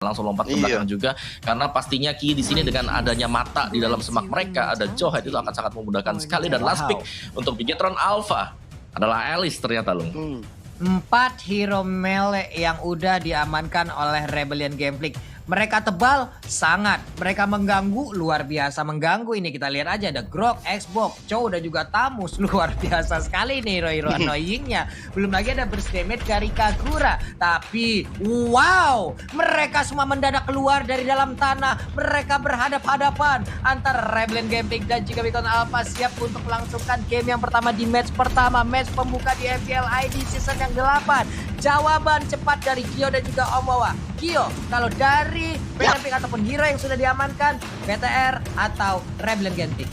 langsung lompat ke belakang juga, karena pastinya Ki di sini dengan adanya mata di dalam semak mereka, ada Johead itu akan sangat memudahkan sekali. Dan last pick untuk Bigetron Alpha adalah Alice ternyata Lung. 4 hero melee yang udah diamankan oleh Rebellion Gameflick. Mereka tebal, sangat. Mereka mengganggu, luar biasa mengganggu. Ini kita lihat aja, ada Grok, Xbox, Chow, dan juga Tamus. Luar biasa sekali nih hero-hero annoyingnya. Belum lagi ada burst damage dari Kagura. Tapi, wow, mereka semua mendadak keluar dari dalam tanah. Mereka berhadap-hadapan antara Rebellion Gameflick dan juga Bigetron Alpha siap untuk melangsungkan game yang pertama di match pertama. Match pembuka di MPL ID season yang 8. Jawaban cepat dari Kyo dan juga Omawa. Kyo, kalau dari Gameflick ataupun hero yang sudah diamankan, BTR atau Rebellion Gameflick?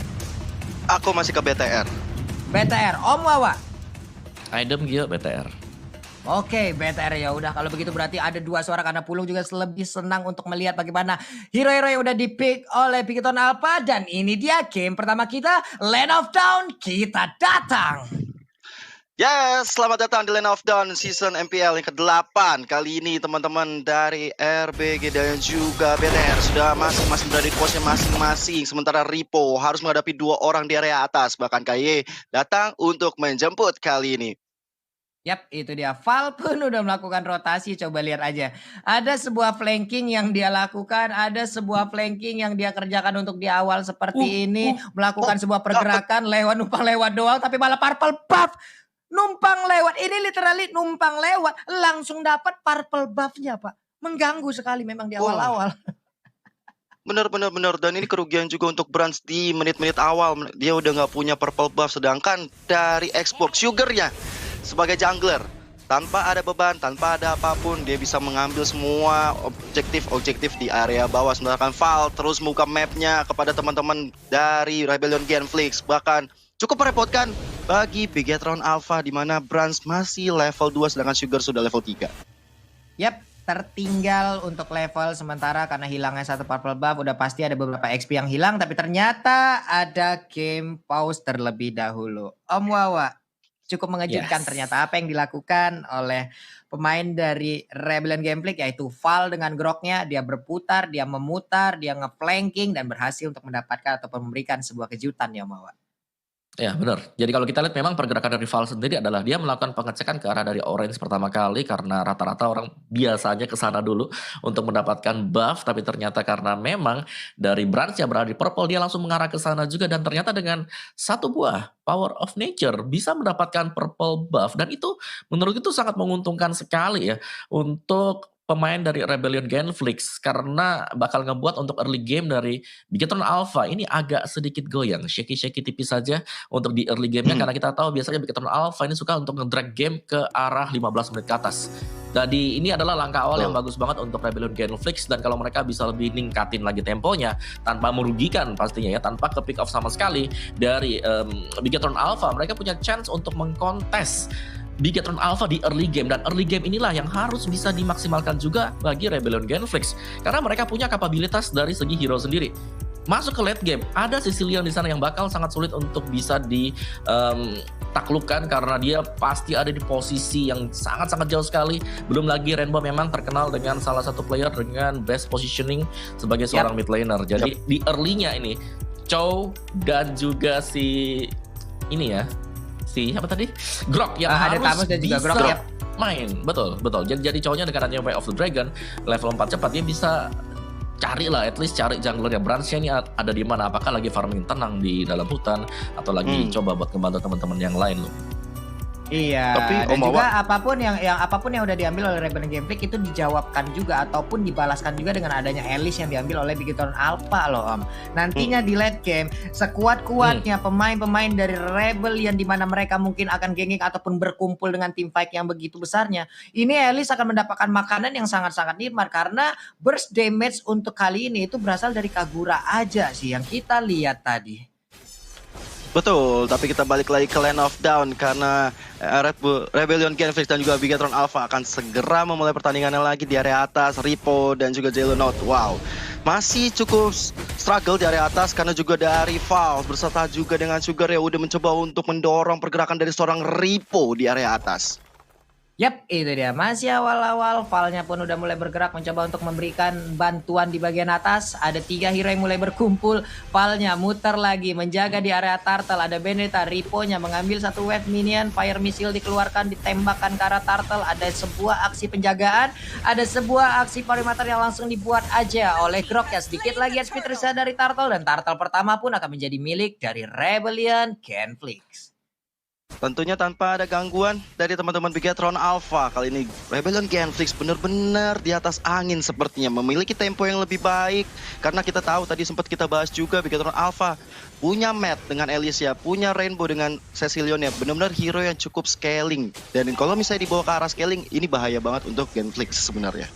Aku masih ke BTR. BTR, Omawa. Idem Gio BTR. Oke, BTR ya udah. Kalau begitu berarti ada 2 suara karena Pulung juga lebih senang untuk melihat bagaimana hero-hero yang udah di-pick oleh Bigetron Alpha. Dan ini dia game pertama kita, Land of Dawn. Kita datang. Yes, selamat datang di Land of Dawn season MPL yang ke-8. Kali ini teman-teman dari RBG dan juga BTR sudah masing-masing berada di posnya masing-masing. Sementara Ripo harus menghadapi 2 orang di area atas. Bahkan KY datang untuk menjemput kali ini. Yap, itu dia. Val pun udah melakukan rotasi. Coba lihat aja. Ada sebuah flanking yang dia lakukan. Ada sebuah flanking yang dia kerjakan untuk di awal seperti ini. Melakukan sebuah pergerakan numpang lewat doang. Tapi malah purple buff. Numpang lewat. Ini literally numpang lewat. Langsung dapat purple buff-nya, Pak. Mengganggu sekali memang di awal-awal. Bener. Dan ini kerugian juga untuk Brands di menit-menit awal. Dia udah nggak punya purple buff. Sedangkan dari Xbox Sugar-nya sebagai jungler, tanpa ada beban, tanpa ada apapun, dia bisa mengambil semua objektif di area bawah. Sedangkan Val terus membuka mapnya kepada teman-teman dari Rebellion Gameflick. Bahkan cukup merepotkan bagi Bigetron Alpha, di mana Brands masih level 2 sedangkan Sugar sudah level 3. Yap, tertinggal untuk level sementara karena hilangnya 1 purple buff. Udah pasti ada beberapa XP yang hilang, tapi ternyata ada game pause terlebih dahulu. Om Wawa, cukup mengejutkan ternyata apa yang dilakukan oleh pemain dari Rebellion Gameflick, yaitu Val dengan groknya. Dia berputar, dia memutar, dia ngeflanking dan berhasil untuk mendapatkan ataupun memberikan sebuah kejutan ya Om Wawa. Ya benar. Jadi kalau kita lihat memang pergerakan dari Val sendiri adalah dia melakukan pengecekan ke arah dari orange pertama kali, karena rata-rata orang biasanya ke sana dulu untuk mendapatkan buff, tapi ternyata karena memang dari Branch yang berada di purple, dia langsung mengarah ke sana juga, dan ternyata dengan 1 buah Power of Nature bisa mendapatkan purple buff, dan itu menurut itu sangat menguntungkan sekali ya untuk pemain dari Rebellion Gameflick, karena bakal ngebuat untuk early game dari Bigetron Alpha ini agak sedikit goyang, shaky tipis saja untuk di early game-nya, karena kita tahu biasanya Bigetron Alpha ini suka untuk nge-drag game ke arah 15 menit ke atas. Jadi ini adalah langkah awal yang bagus banget untuk Rebellion Gameflick, dan kalau mereka bisa lebih ningkatin lagi temponya tanpa merugikan pastinya ya, tanpa ke pick off sama sekali dari Bigetron Alpha, mereka punya chance untuk mengkontes Bigetron Alpha di early game, dan early game inilah yang harus bisa dimaksimalkan juga bagi Rebellion Gameflick, karena mereka punya kapabilitas dari segi hero sendiri. Masuk ke late game, ada Sicilian di sana yang bakal sangat sulit untuk bisa ditaklukkan karena dia pasti ada di posisi yang sangat-sangat jauh sekali. Belum lagi Rainbow memang terkenal dengan salah satu player dengan best positioning sebagai seorang mid laner. Jadi di early-nya ini Chow dan juga si ini ya, apa tadi? Grok yang ada harus Tamus dan juga bisa Grok ya. main. Betul. Jadi Chow-nya dengan adanya Way of the Dragon level 4 cepat, dia bisa cari jungler yang branch-nya ini ada di mana, apakah lagi farming tenang di dalam hutan atau lagi coba buat ngebantu teman-teman yang lain loh. Iya, tapi dan juga apapun yang udah diambil oleh Rebellion Gameflick itu dijawabkan juga ataupun dibalaskan juga dengan adanya Alice yang diambil oleh Bigetron Alpha loh Om. Nantinya di late game, sekuat-kuatnya pemain-pemain dari Rebellion di mana mereka mungkin akan genging ataupun berkumpul dengan tim fight yang begitu besarnya, ini Alice akan mendapatkan makanan yang sangat-sangat nikmat, karena burst damage untuk kali ini itu berasal dari Kagura aja sih yang kita lihat tadi. Betul, tapi kita balik lagi ke Land of Dawn karena Rebellion Gameflick dan juga Bigetron Alpha akan segera memulai pertandingannya lagi di area atas. Ripo dan juga Jelenote, wow, masih cukup struggle di area atas karena juga dari Val berserta juga dengan Sugar yang udah mencoba untuk mendorong pergerakan dari seorang Ripo di area atas. Yap, itu dia. Masih awal-awal, Val-nya pun udah mulai bergerak mencoba untuk memberikan bantuan di bagian atas. Ada 3 hero yang mulai berkumpul. Val-nya muter lagi, menjaga di area turtle. Ada Benedetta, Ripo-nya mengambil satu wave minion. Fire missile dikeluarkan, ditembakkan ke arah turtle. Ada sebuah aksi penjagaan. Ada sebuah aksi perimeter yang langsung dibuat aja oleh Grok ya. Sedikit lagi speed reset dari turtle. Dan turtle pertama pun akan menjadi milik dari Rebellion Genflix. Tentunya tanpa ada gangguan dari teman-teman Bigetron Alpha. Kali ini Rebellion Genflix benar-benar di atas angin sepertinya. Memiliki tempo yang lebih baik. Karena kita tahu tadi sempat kita bahas juga Bigetron Alpha punya Matt dengan Elysia, punya Rainbow dengan Cecilion ya. Benar-benar hero yang cukup scaling. Dan kalau misalnya dibawa ke arah scaling, ini bahaya banget untuk Genflix sebenarnya.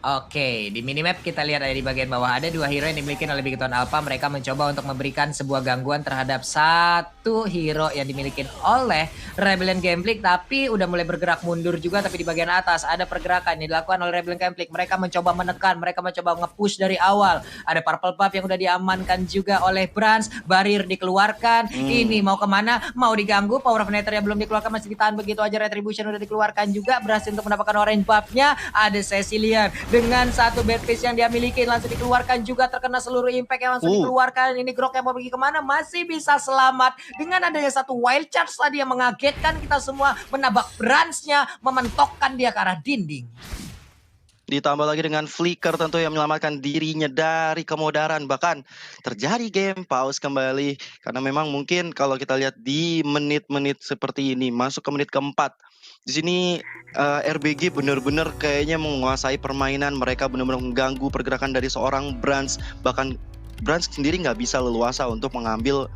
Oke, di minimap kita lihat ada di bagian bawah ada 2 hero yang dimiliki oleh Bigetron Alpha. Mereka mencoba untuk memberikan sebuah gangguan terhadap satu hero yang dimiliki oleh Rebellion Genflix, tapi udah mulai bergerak mundur juga. Tapi di bagian atas ada pergerakan yang dilakukan oleh Rebellion Genflix. Mereka mencoba menekan, mereka mencoba nge-push dari awal. Ada purple buff yang udah diamankan juga oleh Brans. Barir dikeluarkan. Ini mau kemana? Mau diganggu. Power of Nether yang belum dikeluarkan masih ditahan begitu aja. Retribution udah dikeluarkan juga. Berhasil untuk mendapatkan orange buff-nya. Ada Cecilion dengan satu bad face yang dia miliki langsung dikeluarkan juga, terkena seluruh impact yang langsung dikeluarkan. Ini Grok yang mau pergi kemana masih bisa selamat dengan adanya satu wild charge tadi yang mengagetkan kita semua, menabrak Brans-nya, mementokkan dia ke arah dinding. Ditambah lagi dengan Flicker tentu yang menyelamatkan dirinya dari kemodaran. Bahkan terjadi game pause kembali. Karena memang mungkin kalau kita lihat di menit-menit seperti ini, masuk ke menit keempat, di sini RBG benar-benar kayaknya menguasai permainan. Mereka benar-benar mengganggu pergerakan dari seorang Brans. Bahkan Brans sendiri nggak bisa leluasa untuk mengambil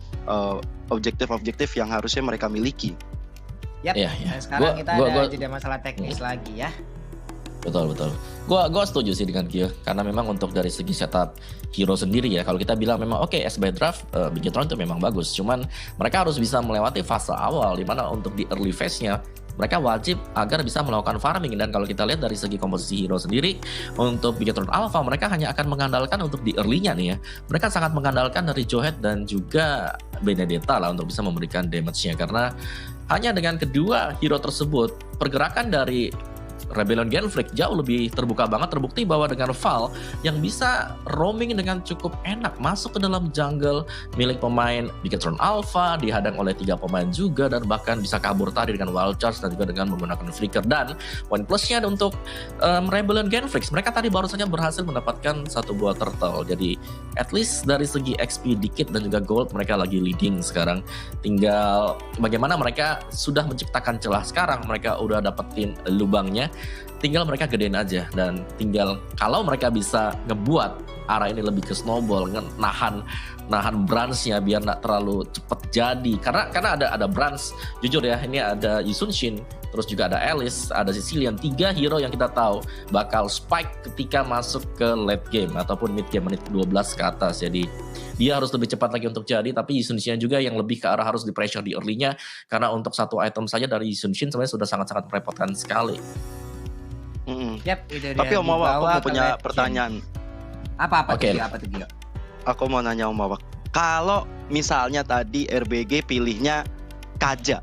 objektif-objektif yang harusnya mereka miliki. Yap, nah sekarang kita ada jeda masalah teknis lagi ya. Betul. Gua setuju sih dengan Gio, karena memang untuk dari segi setup hero sendiri ya, kalau kita bilang memang oke, SB draft Bigetron itu memang bagus, cuman mereka harus bisa melewati fase awal, dimana untuk di early phase-nya mereka wajib agar bisa melakukan farming. Dan kalau kita lihat dari segi komposisi hero sendiri, untuk Bigetron Alpha mereka hanya akan mengandalkan untuk di early-nya nih ya, mereka sangat mengandalkan dari Johet dan juga Benedetta lah untuk bisa memberikan damage-nya, karena hanya dengan kedua hero tersebut pergerakan dari Rebellion Genflix jauh lebih terbuka banget. Terbukti bahwa dengan Val yang bisa roaming dengan cukup enak masuk ke dalam jungle milik pemain Bigetron Alpha, dihadang oleh 3 pemain juga, dan bahkan bisa kabur tadi dengan wild charge dan juga dengan menggunakan flicker. Dan poin plusnya untuk Rebellion Genflix, mereka tadi baru saja berhasil mendapatkan satu buah turtle. Jadi at least dari segi XP dikit dan juga gold mereka lagi leading sekarang. Tinggal bagaimana mereka sudah menciptakan celah sekarang, mereka udah dapetin lubangnya, tinggal mereka gedein aja. Dan tinggal kalau mereka bisa ngebuat arah ini lebih ke snowball, nahan Brans-nya biar nggak terlalu cepet jadi, karena ada Brans, jujur ya, ini ada Yusunshin, terus juga ada Alice, ada Cecilion, 3 hero yang kita tahu bakal spike ketika masuk ke late game ataupun mid game menit 12 ke atas. Jadi dia harus lebih cepat lagi untuk jadi, tapi Yusunshin juga yang lebih ke arah harus di pressure di early-nya, karena untuk satu item saja dari Yusunshin sebenarnya sudah sangat-sangat merepotkan sekali. Yap, itu dia. Tapi Om Awak, aku mau punya pertanyaan. Apa Oke. tuh Gio? Aku mau nanya Om Awak, kalau misalnya tadi RBG pilihnya Kaja,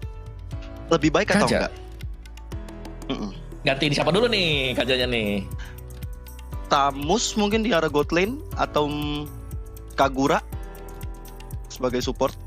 lebih baik atau Kaja? enggak? Ganti di siapa dulu nih Kajanya nih? Tamus mungkin di arah God lane, atau Kagura sebagai support?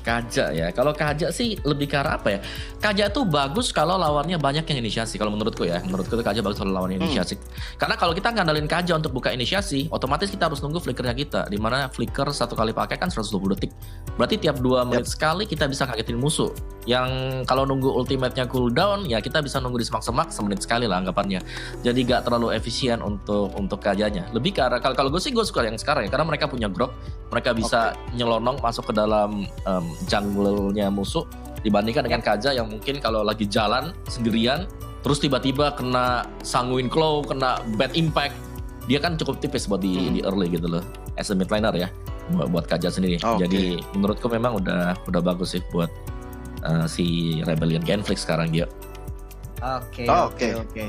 Kaja ya. Kalau Kaja sih lebih ke arah apa ya? Kaja tuh bagus kalau lawannya banyak yang inisiasi. Kalau menurutku ya, menurutku tuh Kaja bagus kalau lawannya inisiasi. Karena kalau kita ngandalin Kaja untuk buka inisiasi, otomatis kita harus nunggu flickernya kita. Dimana flicker satu kali pakai kan 120 detik. Berarti tiap 2 menit sekali kita bisa kagetin musuh. Yang kalau nunggu ultimate-nya cooldown, ya kita bisa nunggu di semak-semak semenit sekali lah anggapannya. Jadi gak terlalu efisien untuk Kajanya. Lebih ke arah, kalau gue sih gue suka yang sekarang ya, karena mereka punya grok, mereka bisa nyelonong masuk ke dalam jungle-nya musuh, dibandingkan dengan Kaja yang mungkin kalau lagi jalan sendirian terus tiba-tiba kena sanguine claw, kena bad impact, dia kan cukup tipis buat di early gitu loh, as a mid laner ya, buat Kaja sendiri. Jadi menurutku memang udah bagus sih buat si Rebellion Genflix sekarang dia. Oke.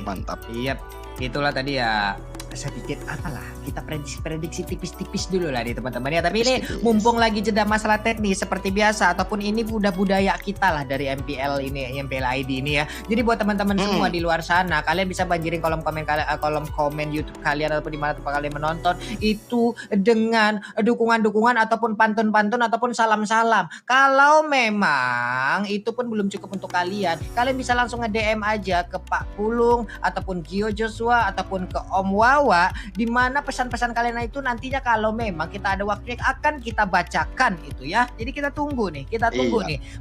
Mantap. Yap, itulah tadi ya sedikit apalah, kita prediksi tipis-tipis dulu lah nih teman-teman ya. Tapi ini Tipis-tipis. mumpung lagi jeda masalah teknis seperti biasa ataupun ini udah budaya kita lah dari MPL ini, MPL ID ini ya. Jadi buat teman-teman semua di luar sana, kalian bisa banjirin kolom komen YouTube kalian ataupun di mana tempat kalian menonton itu dengan dukungan-dukungan ataupun pantun-pantun ataupun salam-salam. Kalau memang itu pun belum cukup untuk kalian bisa langsung nge-DM aja ke Pak Pulung ataupun Gio Joshua ataupun ke Om Wawa, di mana pesan-pesan kalian itu nantinya kalau memang kita ada waktunya akan kita bacakan itu ya. Jadi kita tunggu nih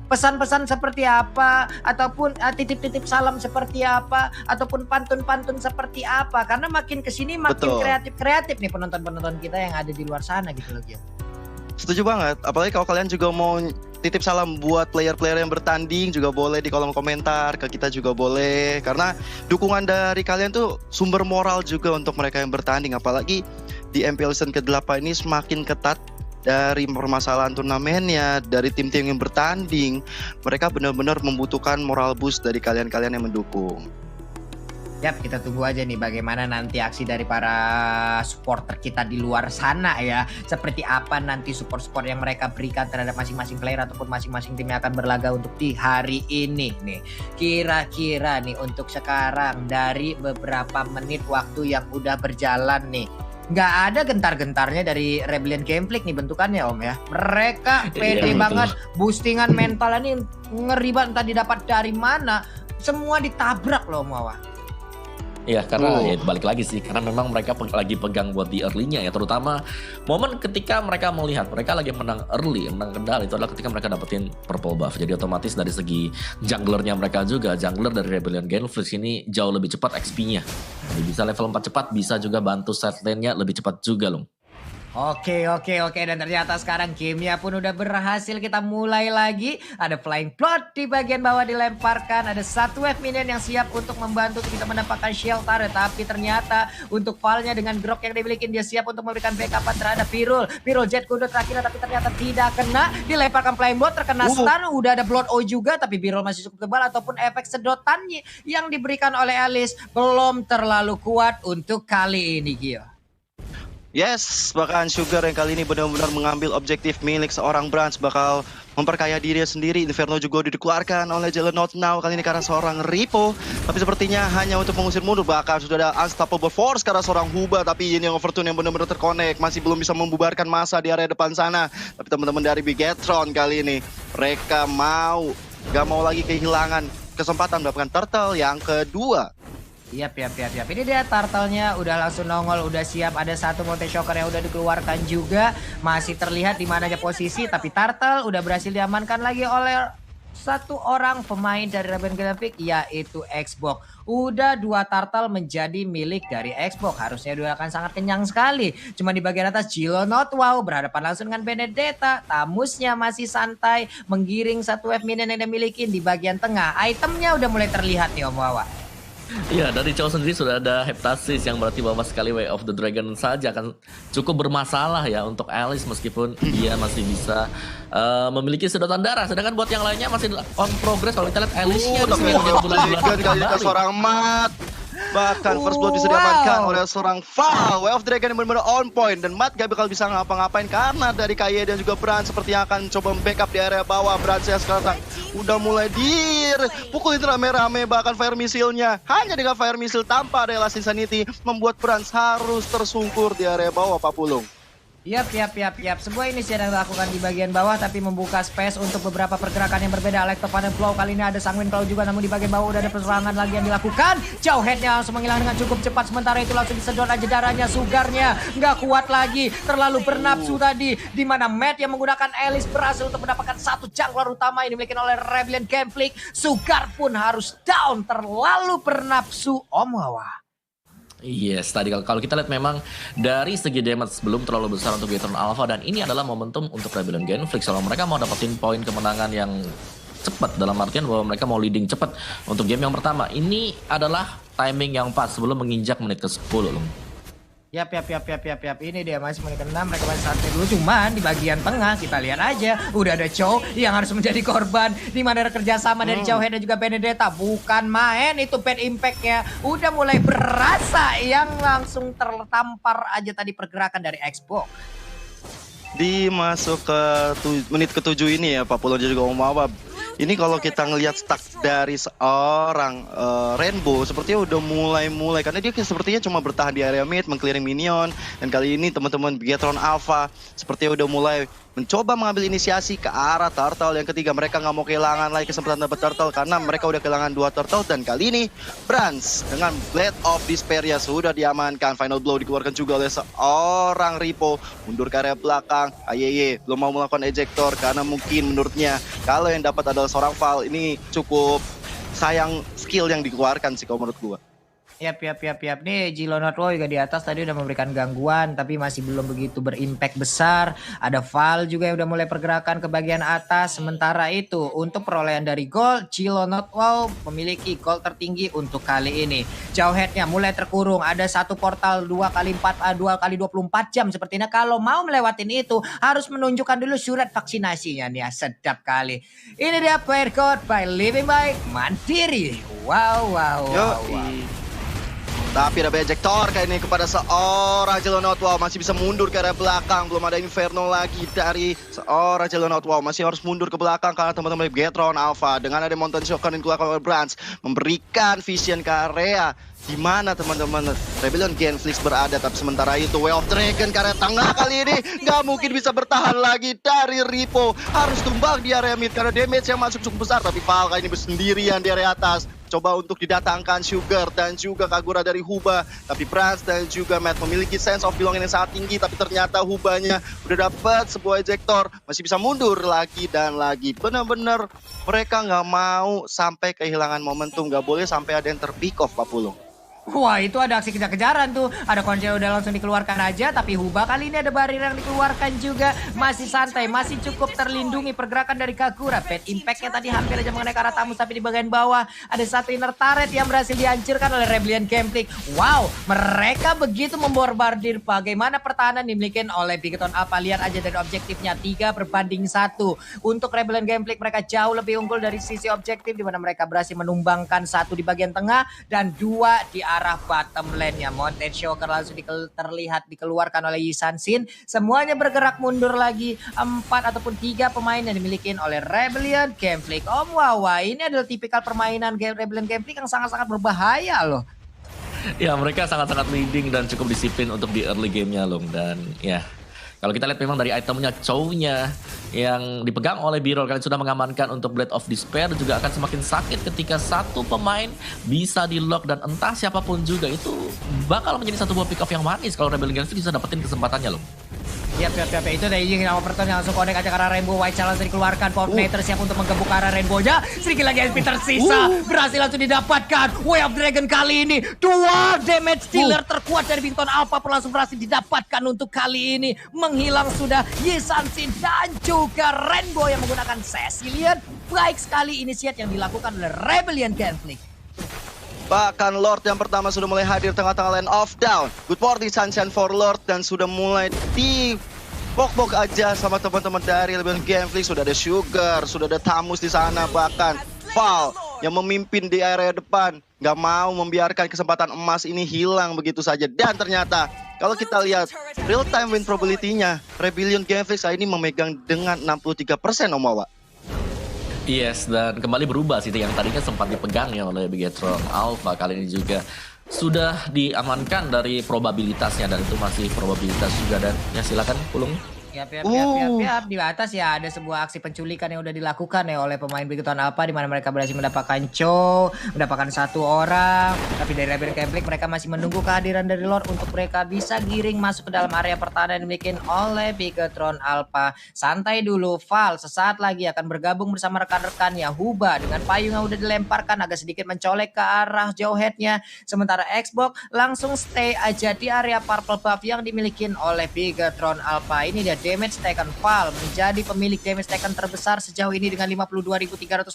pesan-pesan seperti apa ataupun titip-titip salam seperti apa ataupun pantun-pantun seperti apa, karena makin kesini makin kreatif nih penonton-penonton kita yang ada di luar sana gitu loh Gio. Setuju banget, apalagi kalau kalian juga mau titip salam buat player-player yang bertanding juga boleh di kolom komentar, ke kita juga boleh. Karena dukungan dari kalian tuh sumber moral juga untuk mereka yang bertanding. Apalagi di MPL Season ke-8 ini semakin ketat dari permasalahan turnamennya, dari tim-tim yang bertanding. Mereka benar-benar membutuhkan moral boost dari kalian-kalian yang mendukung. Yap, kita tunggu aja nih bagaimana nanti aksi dari para supporter kita di luar sana ya. Seperti apa nanti support-support yang mereka berikan terhadap masing-masing player ataupun masing-masing tim yang akan berlaga untuk di hari ini nih. Kira-kira nih untuk sekarang dari beberapa menit waktu yang udah berjalan nih, nggak ada gentar-gentarnya dari Rebellion Gameplay nih bentukannya Om ya. Mereka pede banget, boostingan mental ini ngeri banget, entah didapat dari mana. Semua ditabrak loh Om Wawa. Iya, karena ya balik lagi sih, karena memang mereka lagi pegang buat di early-nya ya, terutama momen ketika mereka melihat mereka lagi menang early, menang kendali itu adalah ketika mereka dapetin purple buff. Jadi otomatis dari segi junglernya mereka juga, jungler dari Rebellion Genflix ini jauh lebih cepat XP-nya. Jadi bisa level 4 cepat, bisa juga bantu set lane-nya lebih cepat juga loh. Oke, dan ternyata sekarang gamenya pun udah berhasil, kita mulai lagi. Ada flying plot di bagian bawah dilemparkan, ada satu wave minion yang siap untuk membantu kita mendapatkan shelter. Tapi ternyata untuk Valnya dengan grok yang dimiliki, dia siap untuk memberikan backup terhadap Virul jet kudo terakhir, tapi ternyata tidak kena. Dilemparkan flying plot, terkena stun, udah ada blood O juga, tapi Virul masih cukup tebal ataupun efek sedotannya yang diberikan oleh Alice belum terlalu kuat untuk kali ini Gio. Yes, bahkan Sugar yang kali ini benar-benar mengambil objektif milik seorang Brands, bakal memperkaya dirinya sendiri. Inferno juga udah dikeluarkan oleh Juggernaut Now kali ini karena seorang Ripo, tapi sepertinya hanya untuk mengusir mundur. Bahkan sudah ada Unstoppable Force karena seorang Huba, tapi ini yang Overtune yang benar-benar terkonek, masih belum bisa membubarkan masa di area depan sana. Tapi teman-teman dari Bigetron kali ini mereka gak mau lagi kehilangan kesempatan mendapatkan turtle yang kedua. Yap. Ini dia turtle-nya udah langsung nongol, udah siap. Ada satu Monte Shocker yang udah dikeluarkan juga. Masih terlihat di mana aja posisi, tapi turtle udah berhasil diamankan lagi oleh satu orang pemain dari Rebellion Gameplay, yaitu Xbox. Udah 2 turtle menjadi milik dari Xbox. Harusnya dia akan sangat kenyang sekali. Cuma di bagian atas Juggernaut Wow berhadapan langsung dengan Benedetta. Tamusnya masih santai menggiring satu wave minion yang dia miliki. Di bagian tengah itemnya udah mulai terlihat nih Om Wawa. Iya, dari Chow sendiri sudah ada Heptasis yang berarti bahwa sekali Way of the Dragon saja akan cukup bermasalah ya untuk Alice, meskipun dia masih bisa memiliki sedotan darah. Sedangkan buat yang lainnya masih on progress. Kalau kita lihat Alice-nya tapi kali ini seorang Mat. Bahkan first blood bisa diamankan oleh seorang Val. Way of the Dragon yang benar-benar on point, dan Matt gak bakal bisa ngapa-ngapain karena dari Kaye dan juga Brand seperti yang akan coba backup di area bawah. Brand saya sekarang udah mulai pukulin rame-rame, bahkan fire missile-nya hanya dengan fire missile tanpa ada Last Insanity membuat Brand harus tersungkur di area bawah Pak Pulung. Yap. Sebuah inisiatif yang dilakukan di bagian bawah tapi membuka space untuk beberapa pergerakan yang berbeda. Electropanen Flow kali ini ada Sanguine Claw juga, namun di bagian bawah udah ada perserangan lagi yang dilakukan. Jauh headnya langsung menghilang dengan cukup cepat. Sementara itu langsung disedot aja darahnya. Sugarnya nggak kuat lagi, terlalu bernafsu tadi. Di mana Matt yang menggunakan Alice berhasil untuk mendapatkan satu jungler utama yang dimiliki oleh Rebellion Gameplay. Sugar pun harus down, terlalu bernafsu Om Wawa. Yes, tadi kalau kita lihat memang dari segi damage belum terlalu besar untuk Bigetron Alpha, dan ini adalah momentum untuk Rebellion Genflix kalau mereka mau dapetin poin kemenangan yang cepat, dalam artian bahwa mereka mau leading cepat untuk game yang pertama. Ini adalah timing yang pas sebelum menginjak menit ke-10 loh. Yap. Ini dia masih menit ke-6, mereka masih santai dulu. Cuman di bagian tengah kita lihat aja udah ada Chow yang harus menjadi korban. Di mana ada kerjasama dari Chowhead dan juga Benedetta. Bukan main itu bad impact-nya. Udah mulai berasa yang langsung tertampar aja tadi pergerakan dari Xbox. Di masuk ke menit ke-7 ini ya Pak Pulon juga Omawa. Ini kalau kita ngelihat stack dari seorang Rainbow sepertinya udah mulai karena dia sepertinya cuma bertahan di area mid, meng-clearing minion, dan kali ini teman-teman Bigetron Alpha sepertinya udah mulai mencoba mengambil inisiasi ke arah turtle yang ketiga. Mereka nggak mau kehilangan lagi kesempatan dapat turtle karena mereka udah kehilangan 2 turtle, dan kali ini Brans dengan Blade of Despair ya sudah diamankan. Final blow dikeluarkan juga oleh seorang Ripo, mundur ke area belakang. Ayeye belum mau melakukan ejector karena mungkin menurutnya kalau yang dapat adalah seorang Val. Ini cukup sayang skill yang dikeluarkan sih kalau menurut gua. Yap. Nih Gilonotwo juga di atas tadi udah memberikan gangguan tapi masih belum begitu berimpact besar. Ada Val juga yang udah mulai pergerakan ke bagian atas. Sementara itu untuk perolehan dari gol, Gilonotwo memiliki gol tertinggi untuk kali ini. Chowhead-nya mulai terkurung. Ada satu portal 2 kali 24 jam sepertinya. Kalau mau melewatin itu harus menunjukkan dulu surat vaksinasinya nih. Sedap kali. Ini dia player code by Living by Mandiri. Wow. Tapi ada ejector kayak ini kepada seorang Jelonot. Wow, masih bisa mundur ke area belakang. Belum ada Inferno lagi dari seorang Jelonot. Wow, masih harus mundur ke belakang karena teman-teman Bigetron Alpha dengan ada Mountain Shocker yang dikeluarkan oleh Brans memberikan vision ke area di mana teman-teman Rebellion Genflix berada. Tapi sementara itu Way of Dragon ke area tengah kali ini nggak mungkin bisa bertahan lagi dari Ripo. Harus tumbang di area mid karena damage yang masuk cukup besar. Tapi Val kali ini bersendirian di area atas. Coba untuk didatangkan Sugar dan juga Kagura dari Huba. Tapi Brans dan juga Matt memiliki sense of belonging yang sangat tinggi. Tapi ternyata Hubanya udah dapat sebuah ejector. Masih bisa mundur lagi dan lagi. Benar-benar mereka nggak mau sampai kehilangan momentum. Nggak boleh sampai ada yang terpick off Pak Pulung. Wah, itu ada aksi kejar-kejaran tuh. Ada Konjel udah langsung dikeluarkan aja. Tapi Huba kali ini ada barrier yang dikeluarkan juga. Masih santai, masih cukup terlindungi pergerakan dari Kagura. Bad impact-nya tadi hampir aja mengenai ke arah Tamus. Tapi di bagian bawah ada satu inner turret yang berhasil dihancurkan oleh Rebellion Genflix. Wow, mereka begitu memborbardir. Bagaimana pertahanan dimiliki oleh Bigetron Alpha. Lihat aja dari objektifnya 3-1. Untuk Rebellion Genflix mereka jauh lebih unggul dari sisi objektif. Di mana mereka berhasil menumbangkan 1 di bagian tengah dan 2 di arah bottom lane-nya. Mountain Shocker langsung terlihat dikeluarkan oleh Yisan Sin. Semuanya bergerak mundur lagi. 4 ataupun 3 pemain yang dimiliki oleh Rebellion Genflix. Om Wawa, ini adalah tipikal permainan Rebellion Genflix yang sangat-sangat berbahaya loh. Ya, mereka sangat-sangat leading dan cukup disiplin untuk di early game-nya loh. Dan ya, kalau kita lihat memang dari itemnya, Chow-nya yang dipegang oleh Birol kalian sudah mengamankan untuk Blade of Despair juga akan semakin sakit ketika satu pemain bisa di lock dan entah siapapun juga itu bakal menjadi satu buah pick off yang manis kalau Rebellion Genflix bisa dapetin kesempatannya loh. Yap. Itu dari Ying sama Overton yang langsung connect aja ke arah Rainbow. White Challenge dikeluarkan. Fortnite siap untuk menggebuk ke arah Rainbow-nya. Sedikit lagi SP tersisa. Berhasil langsung didapatkan. Way of Dragon kali ini 2 damage dealer terkuat dari Bigetron Alpha langsung berhasil didapatkan untuk kali ini. Menghilang sudah Yisan Sin dan juga Rainbow yang menggunakan Cecilian. Baik sekali inisiat yang dilakukan oleh Rebellion Genflix. Bahkan Lord yang pertama sudah mulai hadir tengah-tengah lane of down. Good morning Sunshine for Lord dan sudah mulai di bok-bok aja sama teman-teman dari Rebellion Genflix. Sudah ada Sugar, sudah ada Tamus di sana, bahkan Val yang memimpin di area depan. Gak mau membiarkan kesempatan emas ini hilang begitu saja. Dan ternyata kalau kita lihat real time win probability-nya, Rebellion Genflix ini memegang dengan 63% Om Wawa. Yes, dan kembali berubah sih yang tadinya sempat dipegang ya oleh Bigetron Alpha kali ini juga sudah diamankan dari probabilitasnya dan itu masih probabilitas juga. Dan ya silakan Pulung. Yap. Di atas ya ada sebuah aksi penculikan yang udah dilakukan ya oleh pemain Bigetron Alpha di mana mereka berhasil mendapatkan Cho, mendapatkan 1 orang. Tapi dari Rebellion Genflix mereka masih menunggu kehadiran dari Lord untuk mereka bisa giring masuk ke dalam area pertahanan yang dimiliki oleh Bigetron Alpha. Santai dulu, Val sesaat lagi akan bergabung bersama rekan-rekannya. Huba dengan payung yang udah dilemparkan agak sedikit mencolek ke arah Jowhead-nya. Sementara Xbox langsung stay aja di area purple buff yang dimiliki oleh Bigetron Alpha. Ini dia damage taken. Val menjadi pemilik damage taken terbesar sejauh ini dengan 52.369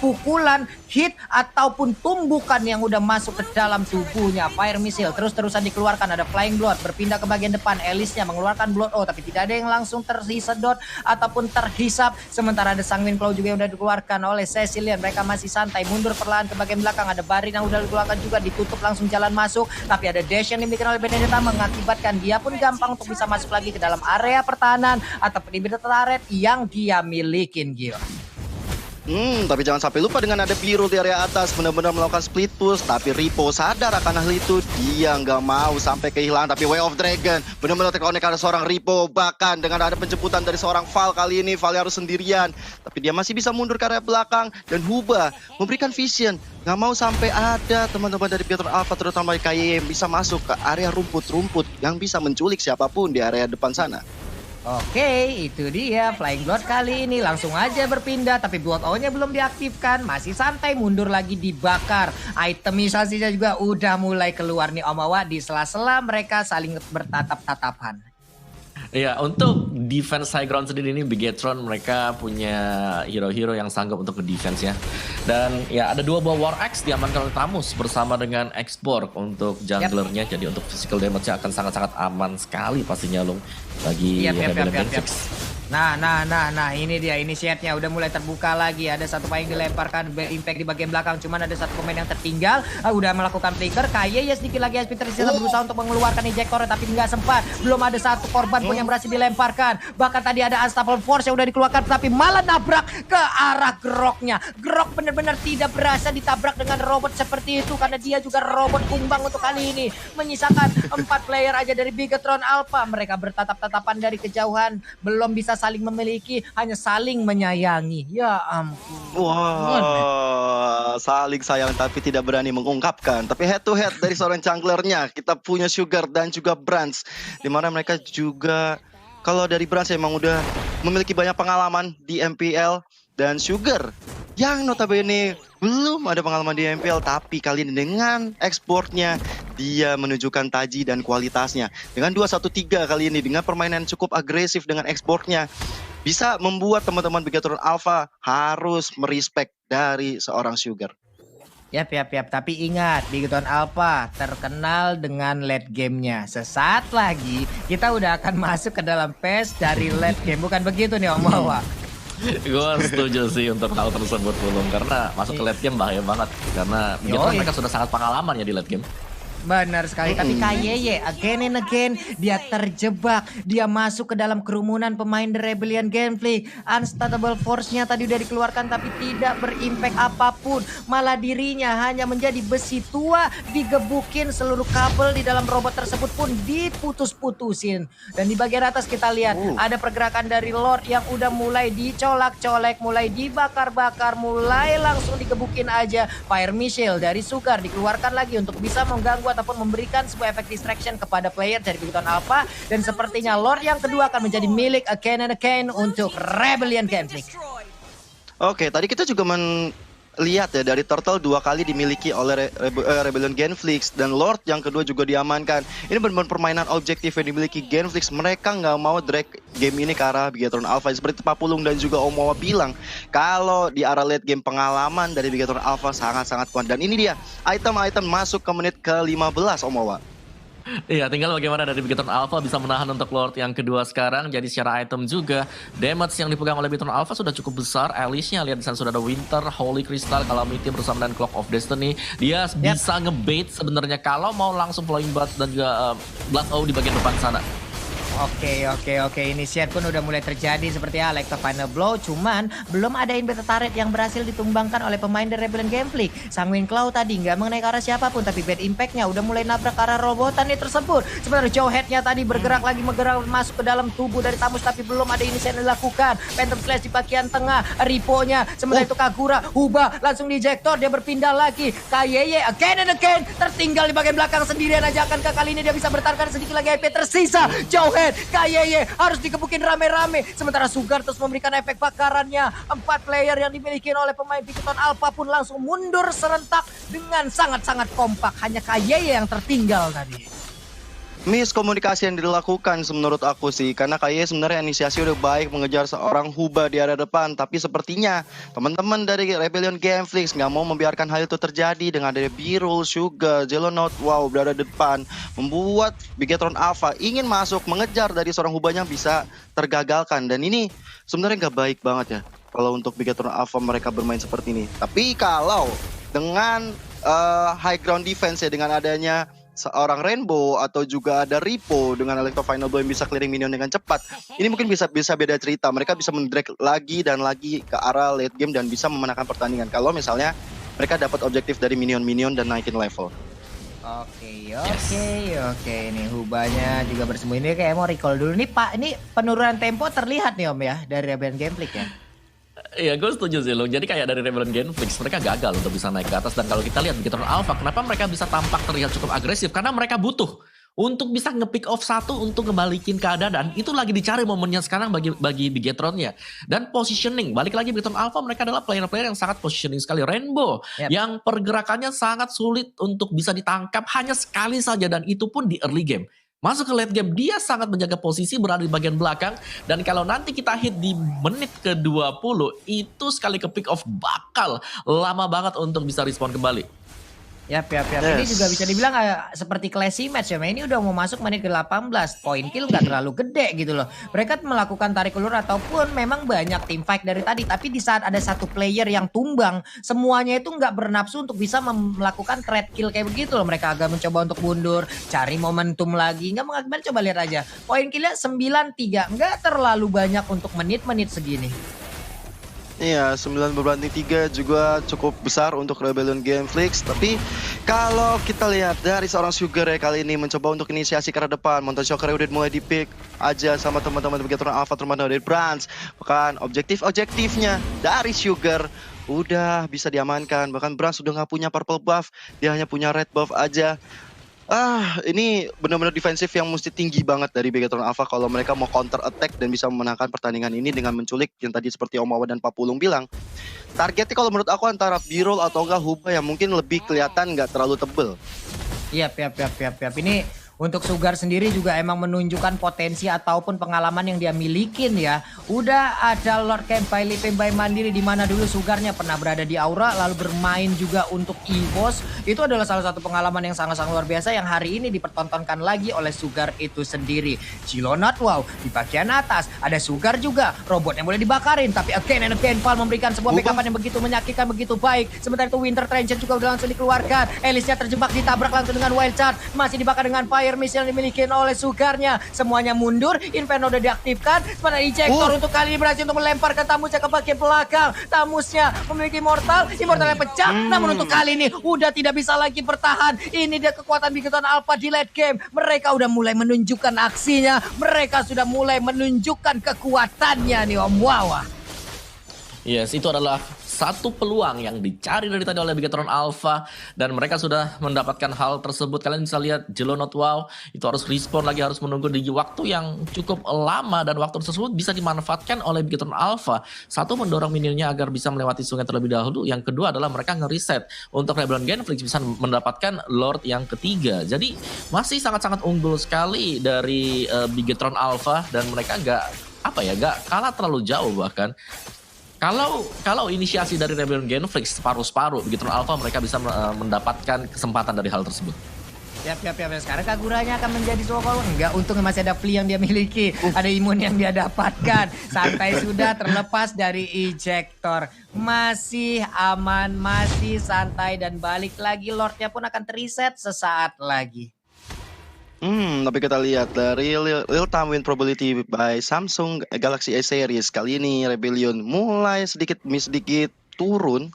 pukulan, hit ataupun tumbukan yang udah masuk ke dalam tubuhnya. Fire missile terus-terusan dikeluarkan, ada flying blood berpindah ke bagian depan, Alice-nya mengeluarkan blood tapi tidak ada yang langsung tersedot ataupun terhisap. Sementara ada Sanguine Claw juga yang udah dikeluarkan oleh Cecilian. Mereka masih santai mundur perlahan ke bagian belakang, ada Barin yang udah dikeluarkan juga, ditutup langsung jalan masuk, tapi ada dash yang dimiliki oleh Benedetta mengakibatkan dia pun gampang untuk bisa masuk lagi ke dalam area pertahanan ataupun di turret yang dia milikin, Gio. Tapi jangan sampai lupa dengan ada biru di area atas, benar-benar melakukan split push. Tapi Ripo sadar akan hal itu, dia nggak mau sampai kehilangan. Tapi Way of Dragon benar-benar terkonek ada seorang Ripo, bahkan dengan ada penjemputan dari seorang Val kali ini, Val harus sendirian. Tapi dia masih bisa mundur ke area belakang, dan Huba memberikan vision. Nggak mau sampai ada teman-teman dari Beatrice Alpha, terutama KYE, yang bisa masuk ke area rumput-rumput yang bisa menculik siapapun di area depan sana. Oke, itu dia Flying Blood kali ini langsung aja berpindah, tapi Blood O-nya belum diaktifkan, masih santai mundur lagi dibakar. Itemisasinya juga udah mulai keluar nih Omawa, di sela-sela mereka saling bertatap-tatapan. Ya, untuk defense high ground sendiri ini Bigetron mereka punya hero-hero yang sanggup untuk defense ya. Dan ya ada 2 buah War Axe diamankan oleh Tamus bersama dengan X-Borg untuk junglernya. Jadi untuk physical damage-nya akan sangat-sangat aman sekali pastinya Long bagi Rebellion Genflix. Nah, ini dia initiate-nya udah mulai terbuka lagi. Ada satu pemain yang dilemparkan impact di bagian belakang, cuman ada satu pemain yang tertinggal. Udah melakukan flicker, KYE ya sedikit lagi SP tersisa berusaha untuk mengeluarkan ejector tapi nggak sempat. Belum ada satu korban pun yang berhasil dilemparkan. Bahkan tadi ada Unstoppable Force yang udah dikeluarkan tapi malah nabrak ke arah Groknya. Grok benar-benar tidak berasa ditabrak dengan robot seperti itu karena dia juga robot kumbang untuk kali ini. Menyisakan 4 player aja dari Bigetron Alpha. Mereka bertatap-tatapan dari kejauhan, belum bisa saling memiliki, hanya saling menyayangi. Ya ampun. Wah, saling sayang tapi tidak berani mengungkapkan. Tapi head to head dari seorang junglernya, kita punya Sugar dan juga Brands, dimana mereka juga, kalau dari Brands emang udah memiliki banyak pengalaman di MPL, dan Sugar yang notabene belum ada pengalaman di MPL, tapi kali ini dengan ekspornya dia menunjukkan taji dan kualitasnya. Dengan 2-1-3 kali ini, dengan permainan cukup agresif dengan ekspornya, bisa membuat teman-teman Bigetron Alpha harus merespek dari seorang Sugar. Yap. Tapi ingat, Bigetron Alpha terkenal dengan late game-nya. Sesaat lagi kita udah akan masuk ke dalam phase dari late game. Bukan begitu nih Om Wawa? Gue setuju sih untuk hal tersebut belum, karena masuk ke late game bahaya banget. Karena mereka sudah sangat pengalaman ya di late game. Benar sekali, tapi KYE again and again dia terjebak, dia masuk ke dalam kerumunan pemain The Rebellion Genflix. Unstoppable Force-nya tadi udah dikeluarkan tapi tidak berimpact apapun, malah dirinya hanya menjadi besi tua, digebukin, seluruh kabel di dalam robot tersebut pun diputus-putusin. Dan di bagian atas kita lihat ada pergerakan dari Lord yang udah mulai dicolak-colek, mulai dibakar-bakar, mulai langsung digebukin aja. Fire missile dari Sugar dikeluarkan lagi untuk bisa mengganggu ataupun memberikan sebuah efek distraction kepada player dari Bigetron Alpha, dan sepertinya Lord yang kedua akan menjadi milik again and again untuk Rebellion Genflix. Oke, tadi kita juga lihat ya dari Turtle 2 kali dimiliki oleh Rebellion Genflix, dan Lord yang kedua juga diamankan. Ini benar-benar permainan objektif yang dimiliki Genflix. Mereka nggak mau drag game ini ke arah Bigetron Alpha. Seperti Papulung dan juga Omawa bilang, kalau di arah late game pengalaman dari Bigetron Alpha sangat-sangat kuat. Dan ini dia item-item masuk ke menit ke-15 Omawa. Iya, tinggal bagaimana dari Bigetron Alpha bisa menahan untuk Lord yang kedua sekarang. Jadi secara item juga, damage yang dipegang oleh Bigetron Alpha sudah cukup besar. Alice-nya lihat di sana sudah ada Winter, Holy Crystal, Calamity bersama dengan Clock of Destiny. Dia bisa ngebait sebenarnya kalau mau langsung Flowing Blood dan juga Blood O di bagian depan sana. Oke. Initiate pun udah mulai terjadi seperti Alex Final Blow. Cuman belum ada inverted turret yang berhasil ditumbangkan oleh pemain dari Rebellion Genflix. Sanguine Claw tadi nggak mengenai ke arah siapapun, tapi bad impact-nya udah mulai nabrak ke arah robotan tersebut. Sebenarnya Jawhead-nya tadi bergerak lagi masuk ke dalam tubuh dari Tamus, tapi belum ada initiate yang dilakukan. Phantom Slash di bagian tengah, Ripo-nya. Sementara itu Kagura, Huba langsung di ejector, dia berpindah lagi. KYE again and again tertinggal di bagian belakang sendirian aja. Akankah kali ini dia bisa bertahan sedikit lagi IP tersisa? Jawhead, KYE harus dikebukin rame-rame. Sementara Sugar terus memberikan efek bakarannya. 4 player yang dimiliki oleh pemain Bigetron Alpha pun langsung mundur serentak dengan sangat-sangat kompak. Hanya KYE yang tertinggal tadi. miskomunikasi yang dilakukan menurut aku sih, karena kayaknya sebenarnya inisiasi udah baik mengejar seorang Huba di area depan, tapi sepertinya teman-teman dari Rebellion Gameflix nggak mau membiarkan hal itu terjadi dengan ada Birul, Sugar, Jelonot, wow berada di depan, membuat Bigetron Alpha ingin masuk mengejar dari seorang Hubanya bisa tergagalkan, dan ini sebenarnya nggak baik banget ya kalau untuk Bigetron Alpha mereka bermain seperti ini. Tapi kalau dengan high ground defense ya, dengan adanya seorang Rainbow atau juga ada Ripo dengan Electro Final Blow yang bisa clearing minion dengan cepat, ini mungkin bisa beda cerita. Mereka bisa mendrag lagi dan lagi ke arah late game dan bisa memenangkan pertandingan kalau misalnya mereka dapat objektif dari minion-minion dan naikin level. Oke. Ini Hubanya juga bersembunyi. Ini kayak mau recall dulu nih Pak. Ini penurunan tempo terlihat nih Om ya dari Rebellion Gameflix ya. Iya, gue setuju sih lo. Jadi kayak dari Rebellion Gameflix mereka gagal untuk bisa naik ke atas, dan kalau kita lihat Bigetron Alpha kenapa mereka bisa tampak terlihat cukup agresif, karena mereka butuh untuk bisa nge-pick off satu untuk ngebalikin keadaan, dan itu lagi dicari momennya sekarang bagi Bigetronnya. Dan positioning, balik lagi Bigetron Alpha mereka adalah player-player yang sangat positioning sekali. Rainbow yang pergerakannya sangat sulit untuk bisa ditangkap hanya sekali saja, dan itu pun di early game. Masuk ke late game, dia sangat menjaga posisi, berada di bagian belakang. Dan kalau nanti kita hit di menit ke-20, itu sekali ke pick off bakal lama banget untuk bisa respon kembali. Yap. Ini juga bisa dibilang seperti classy match ya. Ini udah mau masuk menit ke-18. Point kill gak terlalu gede gitu loh. Mereka melakukan tarik ulur ataupun memang banyak team fight dari tadi. Tapi di saat ada satu player yang tumbang, semuanya itu gak bernafsu untuk bisa melakukan trade kill kayak begitu loh. Mereka agak mencoba untuk mundur, cari momentum lagi. Gak mengakibatkan, coba lihat aja. Point killnya 9-3. Gak terlalu banyak untuk menit-menit segini. Iya, 9-3 juga cukup besar untuk Rebellion Gameflix. Tapi kalau kita lihat dari seorang Sugar ya kali ini mencoba untuk inisiasi ke arah depan. Monton Shocker udah mulai di-pick aja sama teman-teman Bigetron Alpha, terutama dari Brands. Bahkan objektifnya dari Sugar udah bisa diamankan. Bahkan Brands sudah nggak punya purple buff, dia hanya punya red buff aja. Ini benar-benar defensif yang mesti tinggi banget dari Bigetron Alpha kalau mereka mau counter attack dan bisa memenangkan pertandingan ini dengan menculik yang tadi seperti Om Awa dan Pak Pulung bilang. Targetnya kalau menurut aku antara Birol atau enggak Huba yang mungkin lebih kelihatan nggak terlalu tebel. Iya, Ini untuk Sugar sendiri juga emang menunjukkan potensi ataupun pengalaman yang dia milikin ya. Udah ada Lord Kempai Pembai mandiri di mana dulu Sugarnya pernah berada di Aura lalu bermain juga untuk EVOS. Itu adalah salah satu pengalaman yang sangat-sangat luar biasa yang hari ini dipertontonkan lagi oleh Sugar itu sendiri. Jelonot wow di bagian atas ada Sugar juga, robot yang boleh dibakarin tapi again and again Val memberikan sebuah backup yang begitu menyakitkan, begitu baik. Sementara itu Winter Trencher juga udah langsung dikeluarkan. Elisnya terjebak, ditabrak langsung dengan Wild Charge, masih dibakar dengan Fire Missile yang dimiliki oleh Sugarnya. Semuanya mundur, Inferno udah diaktifkan. Pada ejector untuk kali ini berhasil untuk melempar ke Tamusnya ke bagian belakang. Tamusnya memiliki Immortal yang pecah. Namun untuk kali ini udah tidak bisa lagi bertahan. Ini dia kekuatan Bigetron Alpha di late game. Mereka udah mulai menunjukkan aksinya. Mereka sudah mulai menunjukkan kekuatannya nih Om Wawa. Yes, itu adalah satu peluang yang dicari dari tadi oleh Bigetron Alpha, dan mereka sudah mendapatkan hal tersebut. Kalian bisa lihat Jelonot wow itu harus respon lagi, harus menunggu di waktu yang cukup lama, dan waktu tersebut bisa dimanfaatkan oleh Bigetron Alpha. Satu, mendorong minionnya agar bisa melewati sungai terlebih dahulu. Yang kedua adalah mereka nge-reset untuk Rebellion Gameflix bisa mendapatkan Lord yang ketiga. Jadi masih sangat-sangat unggul sekali dari Bigetron Alpha, dan mereka gak kalah terlalu jauh. Bahkan Kalau inisiasi dari Rebellion Gameflix separuh-separuh, Bigetron Alpha mereka bisa mendapatkan kesempatan dari hal tersebut. Siap. Sekarang Kaguranya akan menjadi Sokol. Enggak, untungnya masih ada Flea yang dia miliki. Ada imun yang dia dapatkan. Santai sudah terlepas dari ejector. Masih aman, masih santai. Dan balik lagi, Lordnya pun akan reset sesaat lagi. Tapi kita lihat dari real time win probability by Samsung Galaxy A series. Kali ini Rebellion mulai sedikit turun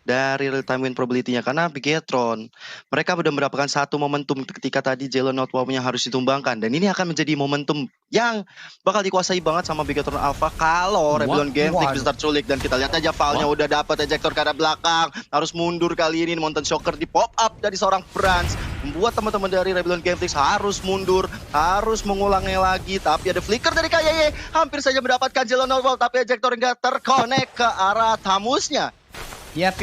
dari real time win probability-nya karena Bigetron mereka sudah mendapatkan satu momentum ketika tadi Jelonot wow-nya harus ditumbangkan, dan ini akan menjadi momentum yang bakal dikuasai banget sama Bigetron Alpha kalau Rebellion Gameflix bisa terculik. Dan kita lihat aja Val-nya udah dapat ejector ke arah belakang, harus mundur kali ini. Monton Shocker di pop up dari seorang Brands membuat teman-teman dari Rebellion Gameflix harus mundur, harus mengulangnya lagi. Tapi ada flicker dari KYY, hampir saja mendapatkan Jelonot wow, tapi ejector enggak terkonek ke arah Tamusnya. Yap.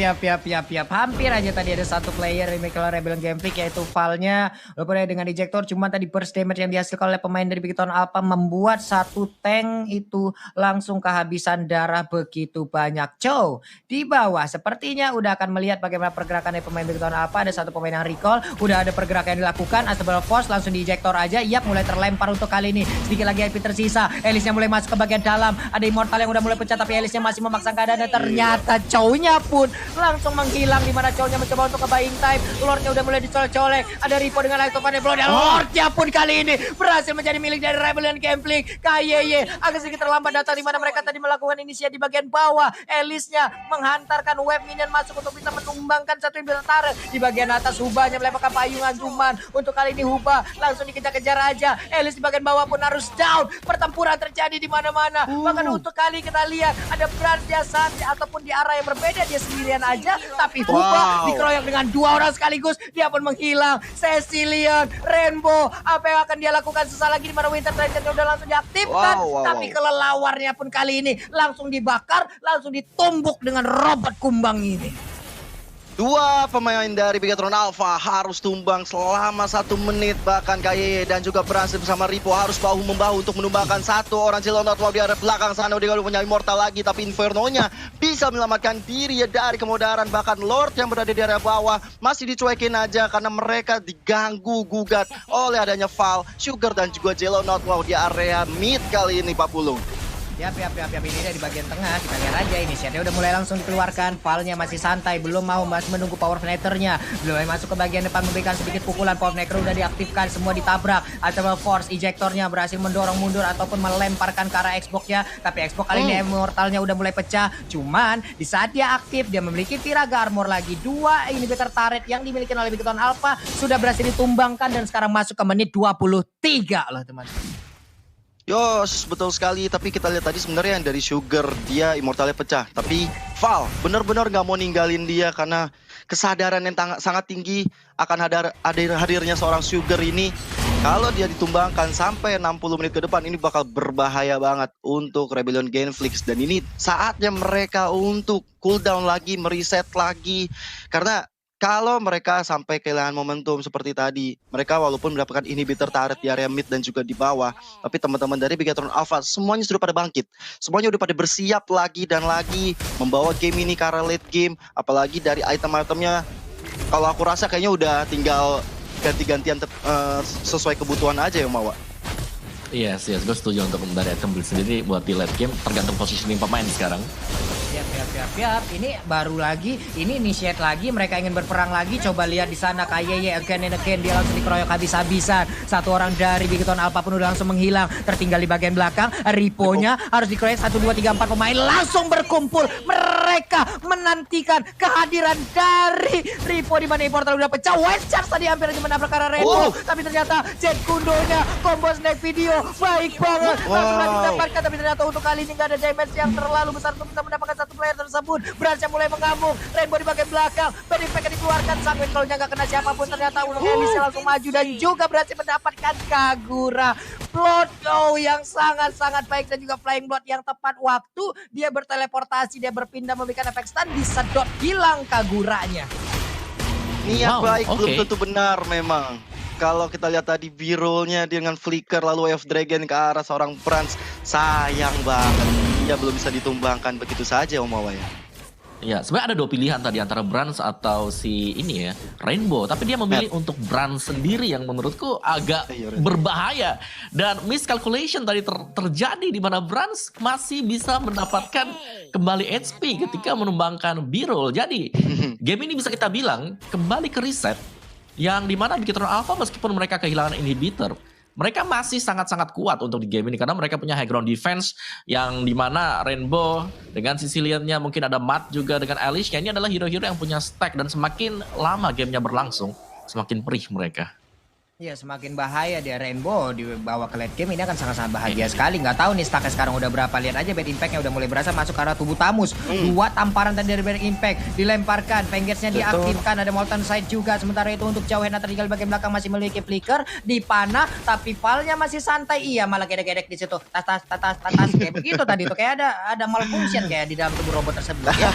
Hampir aja tadi ada satu player yang kalau Rebellion Gameplay yaitu Val-nya. Walaupun ada dengan ejector, cuman tadi burst damage yang dihasilkan oleh pemain dari Bigton Alpha membuat satu tank itu langsung kehabisan darah begitu banyak. Chow di bawah sepertinya udah akan melihat bagaimana pergerakan dari pemain Bigton Alpha. Ada satu pemain yang recall, udah ada pergerakan yang dilakukan. Astral Force langsung di ejector aja. Yap, mulai terlempar untuk kali ini. Sedikit lagi IP tersisa. Elisnya mulai masuk ke bagian dalam. Ada Immortal yang udah mulai pecah tapi Elisnya masih memaksa keadaannya. Ternyata Chow-nya pun langsung menghilang di mana Chow-nya mencoba untuk ke buying time. Lordnya udah mulai dicolek-colek. Ada Ripo dengan Light of Blow dan Lordnya pun kali ini berhasil menjadi milik dari Rebellion Gameplay. KYY agak sedikit terlambat datang di mana mereka tadi melakukan inisiasi di bagian bawah. Elisnya menghantarkan web minion masuk untuk bisa menumbangkan satu inventar. Di bagian atas Hubanya melemparkan payungan cuman untuk kali ini Huba langsung dikejar-kejar aja. Elis di bagian bawah pun harus down. Pertempuran terjadi di mana-mana. Bahkan untuk kali kita lihat ada Brand Jasan ataupun di arah yang berbeda dia sendirian aja, tapi Huba dikeroyok dengan dua orang sekaligus, dia pun menghilang. Cecilion, Rainbow, apa yang akan dia lakukan sesaat lagi di mana Winter Trident udah langsung diaktifkan, tapi kelelawarnya pun kali ini langsung dibakar, langsung ditumbuk dengan robot kumbang ini. Dua pemain dari Bigatron Alpha harus tumbang selama 1 menit. Bahkan KYY dan juga Brans bersama Ripo harus bahu-membahu untuk menumbangkan satu orang Zilonot. Di arah belakang sana udah punya Immortal lagi, tapi Inferno-nya bisa menyelamatkan diri dari kemudaran. Bahkan Lord yang berada di area bawah masih dicuekin aja karena mereka diganggu gugat oleh adanya Val, Sugar dan juga Zilonot di area mid kali ini Pak Pulung. Yap, ini dari bagian tengah. Kita lihat aja ini share udah mulai langsung dikeluarkan. Val-nya masih santai, belum mau menunggu power fighter-nya. Belum masuk ke bagian depan memberikan sedikit pukulan. Power fighter udah diaktifkan, semua ditabrak. Astral Force ejectornya berhasil mendorong mundur ataupun melemparkan ke arah Xbox-nya. Tapi Xbox kali ini Immortal-nya udah mulai pecah. Cuman di saat dia aktif, dia memiliki Tiraga Armor lagi. 2 inhibitor turret yang dimiliki oleh Bigatron Alpha sudah berhasil ditumbangkan dan sekarang masuk ke menit 23 loh teman-teman. Yos, betul sekali. Tapi kita lihat tadi sebenarnya yang dari Sugar dia Immortalnya pecah. Tapi Val benar-benar nggak mau ninggalin dia karena kesadaran yang sangat tinggi akan hadirnya seorang Sugar ini. Kalau dia ditumbangkan sampai 60 menit ke depan ini bakal berbahaya banget untuk Rebellion Genflix. Dan ini saatnya mereka untuk cooldown lagi, mereset lagi. Karena kalau mereka sampai kehilangan momentum seperti tadi, mereka walaupun mendapatkan inhibitor turret di area mid dan juga di bawah, tapi teman-teman dari Bigatron Alpha semuanya sudah pada bangkit. Semuanya udah pada bersiap lagi dan lagi membawa game ini ke arah late game. Apalagi dari item-itemnya, kalau aku rasa kayaknya udah tinggal ganti-gantian sesuai kebutuhan aja ya Mawa. Yes, gue setuju untuk dari item build sendiri buat di late game, tergantung positioning pemain sekarang. Siap. Ini baru lagi, ini initiate lagi, mereka ingin berperang lagi. Coba lihat di sana KYY again and again, dia langsung dikeroyok habis-habisan. Satu orang dari Bigatron Alpha pun udah langsung menghilang, tertinggal di bagian belakang. Ripo-nya harus dikeroyok 1, 2, 3, 4 pemain langsung berkumpul. Mereka menantikan kehadiran dari Ripo di mana Immortal udah pecah. White Charge tadi hampir aja menabrak arah Rainbow, tapi ternyata Jet Kundonya combo snake video baik banget. Langsung didapatkan, tapi ternyata untuk kali ini nggak ada damage yang terlalu besar untuk bisa mendapatkan satu player tersebut. Brans yang mulai mengamuk, Rainbow di bagian belakang, Bad Impact dikeluarkan, Sanguin kalau nggak kena siapapun. Ternyata untuk Elisnya langsung maju dan juga berhasil mendapatkan Kagura. Blood Glow yang sangat-sangat baik dan juga Flying Blood yang tepat waktu. Dia berteleportasi, dia berpindah memberikan efek stun, disedot hilang Kaguranya. Niat baik belum tentu benar memang. Kalau kita lihat tadi B-rollnya dengan flicker lalu Wave Dragon ke arah seorang Brans, sayang banget dia belum bisa ditumbangkan begitu saja Om Mawa ya. Ya, sebenarnya ada 2 pilihan tadi antara Brans atau si ini ya, Rainbow. Tapi dia memilih untuk Brans sendiri yang menurutku agak berbahaya. Dan miscalculation tadi terjadi di mana Brans masih bisa mendapatkan kembali HP ketika menumbangkan B-roll. Jadi game ini bisa kita bilang kembali ke reset. Yang dimana Bigatron Alpha meskipun mereka kehilangan inhibitor, mereka masih sangat-sangat kuat untuk di game ini karena mereka punya high ground defense yang dimana Rainbow dengan Sicilian-nya, mungkin ada Matt juga dengan Alice, ini adalah hero-hero yang punya stack dan semakin lama gamenya berlangsung semakin perih mereka. Ya semakin bahaya dia Rainbow dibawa ke late game ini akan sangat-sangat bahagia sekali. Nggak tahu nih stacknya sekarang udah berapa. Lihat aja Bad Impact-nya udah mulai berasa masuk ke arah tubuh Tamus. 2 tamparan tadi dari Bad Impact dilemparkan, Fengers-nya diaktifkan, ada Molten Side juga. Sementara itu untuk jauh Hena tertinggal bagian belakang masih memiliki flicker, dipanah tapi Val-nya masih santai. Iya malah gedek-gedek di situ. Tas kayak begitu tadi tuh kayak ada malfunction kayak di dalam tubuh robot tersebut ya.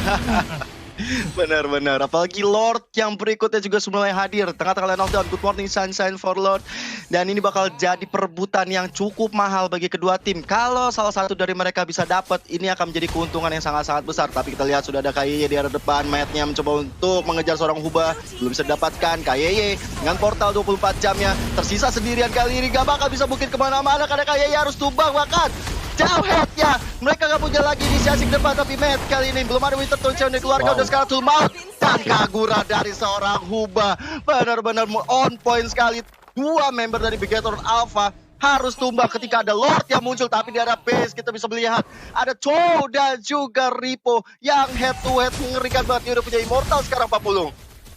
Benar-benar, apalagi Lord yang berikutnya juga mulai hadir tengah-tengah line of down. Good morning sunshine for Lord. Dan ini bakal jadi perebutan yang cukup mahal bagi kedua tim. Kalau salah satu dari mereka bisa dapat, ini akan menjadi keuntungan yang sangat-sangat besar. Tapi kita lihat sudah ada KYY di arah depan. Matt-nya mencoba untuk mengejar seorang Huba, belum bisa didapatkan. KYY dengan portal 24 jamnya tersisa sendirian kali ini, gak bakal bisa bukit kemana-mana karena KYY harus tumbang bahkan. Jauh headnya, mereka gak punya lagi inisiasi ke depan, tapi Matt kali ini belum ada Winter Tone yang dikeluarkan. Udah sekarang Tool Mouth dan Kagura dari seorang Huba. Benar-benar on point sekali. Dua member dari Bigetron Alpha harus tumbang ketika ada Lord yang muncul. Tapi di arah base kita bisa melihat ada Chow dan juga Ripo yang head to head mengerikan banget. Dia udah punya Immortal sekarang 40.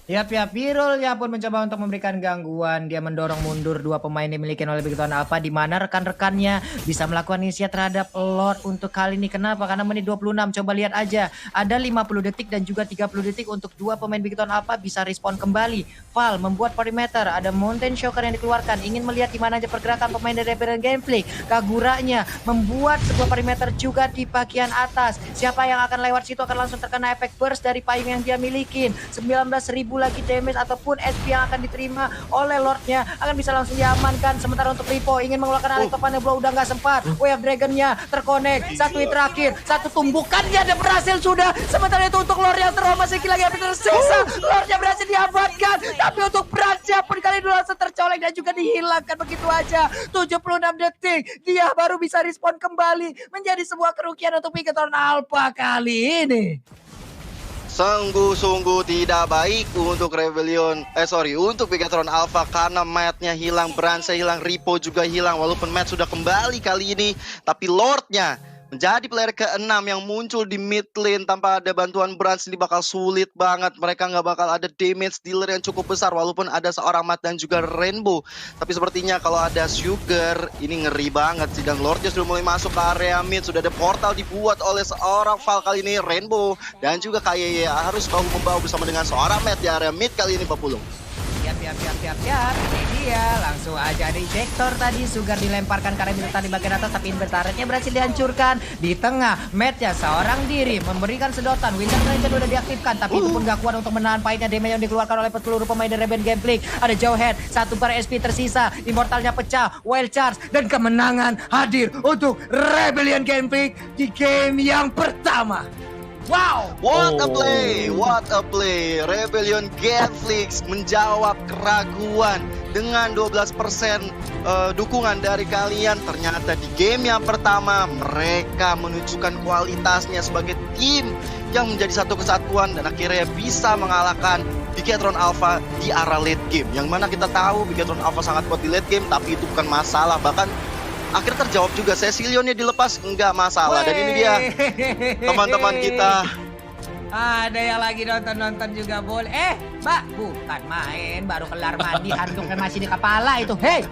Ya, Virul ya pun mencoba untuk memberikan gangguan. Dia mendorong mundur dua pemain dimiliki oleh Bigetron Alpha, di mana rekan-rekannya bisa melakukan inisiat terhadap Lord untuk kali ini. Kenapa? Karena menit 26. Coba lihat aja. Ada 50 detik dan juga 30 detik untuk dua pemain Bigetron Alpha bisa respon kembali. Val membuat perimeter. Ada Mountain Shocker yang dikeluarkan. Ingin melihat di mana aja pergerakan pemain dari Rebellion Gameflick. Kaguranya membuat sebuah perimeter juga di bagian atas. Siapa yang akan lewat situ akan langsung terkena efek burst dari payung yang dia milikin. 19.000 lagi damage ataupun SP yang akan diterima oleh Lordnya akan bisa langsung diamankan. Sementara untuk Ripo ingin mengeluarkan Electopane Blow, udah nggak sempat. Wave Dragon-nya terkonek. Satu hit terakhir, satu tumbukannya ada berhasil sudah. Sementara itu untuk Lord yang trauma sedikit lagi habis tersisa. Lordnya berhasil diamankan. Tapi untuk Bransnya pun kali ini langsung tercolek dan juga dihilangkan begitu aja. 76 detik dia baru bisa respon kembali. Menjadi sebuah kerugian untuk Bigetron Alpha kali ini. Sungguh-sungguh tidak baik untuk untuk Bigetron Alpha karena Matt-nya hilang, Branch hilang, Ripo juga hilang. Walaupun Matt sudah kembali kali ini, tapi Lord-nya menjadi player ke-6 yang muncul di mid lane tanpa ada bantuan Branch ini bakal sulit banget. Mereka nggak bakal ada damage dealer yang cukup besar walaupun ada seorang Matt dan juga Rainbow. Tapi sepertinya kalau ada Sugar ini ngeri banget. Sidang Lordnya sudah mulai masuk ke area mid. Sudah ada portal dibuat oleh seorang Val kali ini. Rainbow dan juga KYY harus bahu-membahu bersama dengan seorang Matt di area mid kali ini 40. Siap. Ini dia langsung aja di ejector tadi. Sugar dilemparkan karena bisa di bagian atas, tapi inventarnya berhasil dihancurkan. Di tengah Matt ya seorang diri memberikan sedotan. Winter Ranger udah diaktifkan, tapi itu pun gak kuat untuk menahan pahitnya damage yang dikeluarkan oleh seluruh pemain dari Rebellion Gameflick. Ada Jawhead, satu per SP tersisa. Immortalnya pecah, Wild Charge, dan kemenangan hadir untuk Rebellion Gameflick di game yang pertama. Wow! What a play. Rebellion Gameflick menjawab keraguan dengan 12% dukungan dari kalian. Ternyata di game yang pertama mereka menunjukkan kualitasnya sebagai tim yang menjadi satu kesatuan dan akhirnya bisa mengalahkan Bigetron Alpha di arah late game. Yang mana kita tahu Bigetron Alpha sangat kuat di late game, tapi itu bukan masalah. Bahkan akhirnya terjawab juga, Cecilionnya dilepas enggak masalah. Dan ini dia teman-teman kita. Ada yang lagi nonton juga boleh. Mbak, bukan main, baru kelar mandi, handuknya masih di kepala itu. Hei!